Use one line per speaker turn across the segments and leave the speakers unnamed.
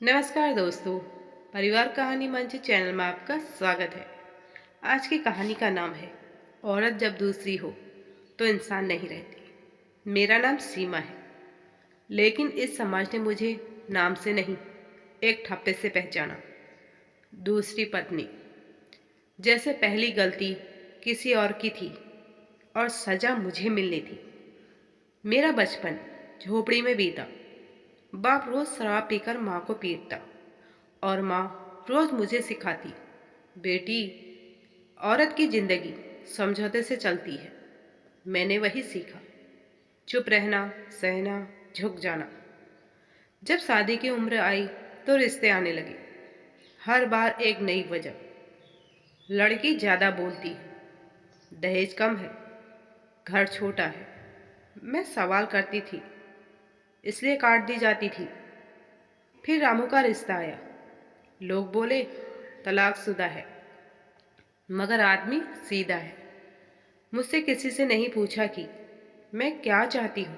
नमस्कार दोस्तों, परिवार कहानी मंच चैनल में आपका स्वागत है। आज की कहानी का नाम है औरत जब दूसरी हो तो इंसान नहीं रहती। मेरा नाम सीमा है, लेकिन इस समाज ने मुझे नाम से नहीं, एक ठप्पे से पहचाना। दूसरी पत्नी। जैसे पहली गलती किसी और की थी और सजा मुझे मिलनी थी। मेरा बचपन झोपड़ी में बीता। बाप रोज शराब पीकर माँ को पीटता और माँ रोज मुझे सिखाती, बेटी, औरत की जिंदगी समझौते से चलती है। मैंने वही सीखा, चुप रहना, सहना, झुक जाना। जब शादी की उम्र आई तो रिश्ते आने लगे। हर बार एक नई वजह। लड़की ज्यादा बोलती है, दहेज कम है, घर छोटा है। मैं सवाल करती थी, इसलिए काट दी जाती थी। फिर रामू का रिश्ता आया। लोग बोले तलाकशुदा है, मगर आदमी सीधा है। मुझसे किसी से नहीं पूछा कि मैं क्या चाहती हूँ।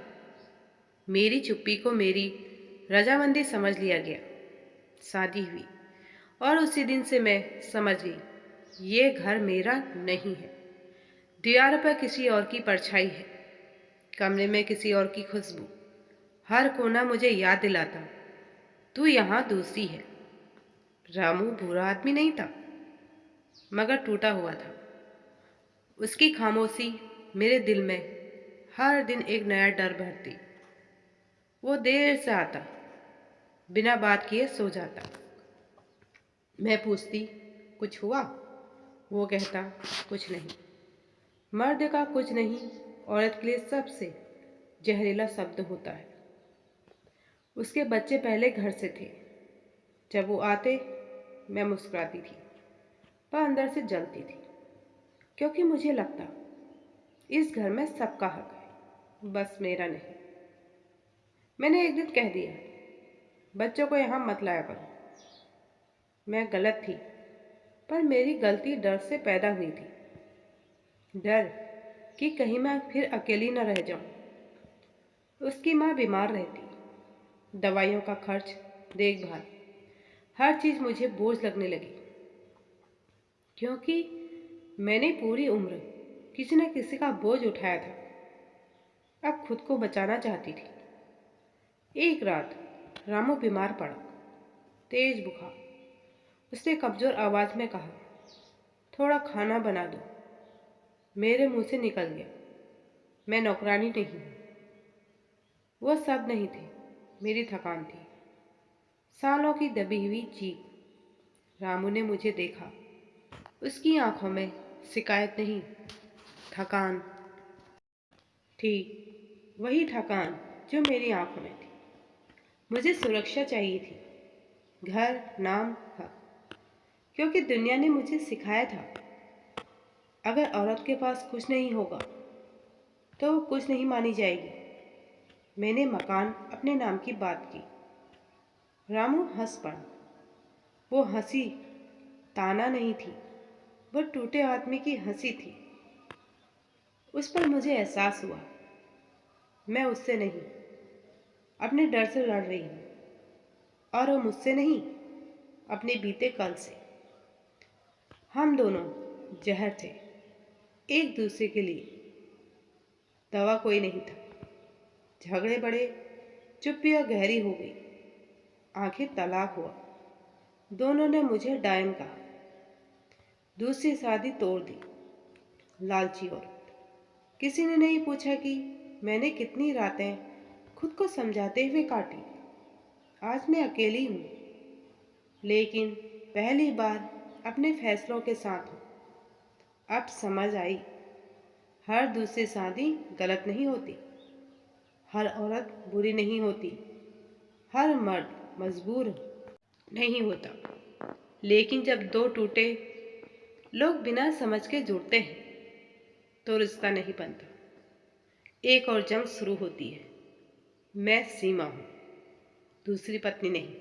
मेरी चुप्पी को मेरी रजामंदी समझ लिया गया। शादी हुई और उसी दिन से मैं समझ गई, ये घर मेरा नहीं है। दीवार पर किसी और की परछाई है, कमरे में किसी और की खुशबू। हर कोना मुझे याद दिलाता, तू यहाँ दूसरी है। रामू बुरा आदमी नहीं था, मगर टूटा हुआ था। उसकी खामोशी मेरे दिल में हर दिन एक नया डर भरती। वो देर से आता, बिना बात किए सो जाता। मैं पूछती, कुछ हुआ? वो कहता, कुछ नहीं। मर्द का कुछ नहीं औरत के लिए सबसे जहरीला शब्द होता है। उसके बच्चे पहले घर से थे। जब वो आते मैं मुस्कुराती थी, पर अंदर से जलती थी, क्योंकि मुझे लगता इस घर में सबका हक है, बस मेरा नहीं। मैंने एक दिन कह दिया, बच्चों को यहाँ मत लाया करो। मैं गलत थी, पर मेरी गलती डर से पैदा हुई थी। डर कि कहीं मैं फिर अकेली न रह जाऊं। उसकी माँ बीमार रहती, दवाइयों का खर्च, देखभाल, हर चीज मुझे बोझ लगने लगी। क्योंकि मैंने पूरी उम्र किसी न किसी का बोझ उठाया था। अब खुद को बचाना चाहती थी। एक रात रामू बीमार पड़ा, तेज बुखार। उसने कमजोर आवाज में कहा, थोड़ा खाना बना दो। मेरे मुंह से निकल गया, मैं नौकरानी नहीं हूं। वो सब नहीं थे, मेरी थकान थी, सालों की दबी हुई चीख। रामू ने मुझे देखा। उसकी आंखों में शिकायत नहीं, थकान थी। वही थकान जो मेरी आंखों में थी। मुझे सुरक्षा चाहिए थी, घर, नाम, हक। क्योंकि दुनिया ने मुझे सिखाया था, अगर औरत के पास कुछ नहीं होगा तो वो कुछ नहीं मानी जाएगी। मैंने मकान अपने नाम की बात की। रामू हंस पड़ा। वो हंसी ताना नहीं थी, वो टूटे आदमी की हंसी थी। उस पर मुझे एहसास हुआ, मैं उससे नहीं, अपने डर से लड़ रही हूँ, और वो मुझसे नहीं, अपने बीते कल से। हम दोनों जहर थे, एक दूसरे के लिए। दवा कोई नहीं था। झगड़े बढ़े, चुप्पियाँ गहरी हो गई, आखिर तलाक हुआ। दोनों ने मुझे डायन कहा। दूसरी शादी तोड़ दी, लालची औरत। किसी ने नहीं पूछा कि मैंने कितनी रातें खुद को समझाते हुए काटी। आज मैं अकेली हूँ, लेकिन पहली बार अपने फैसलों के साथ हूँ। अब समझ आई, हर दूसरी शादी गलत नहीं होती, हर औरत बुरी नहीं होती, हर मर्द मजबूर नहीं होता। लेकिन जब दो टूटे लोग बिना समझ के जुड़ते हैं तो रिश्ता नहीं बनता। एक और जंग शुरू होती है। मैं सीमा हूँ, दूसरी पत्नी नहीं,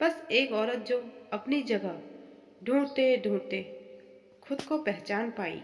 बस एक औरत जो अपनी जगह ढूंढते ढूंढते खुद को पहचान पाई।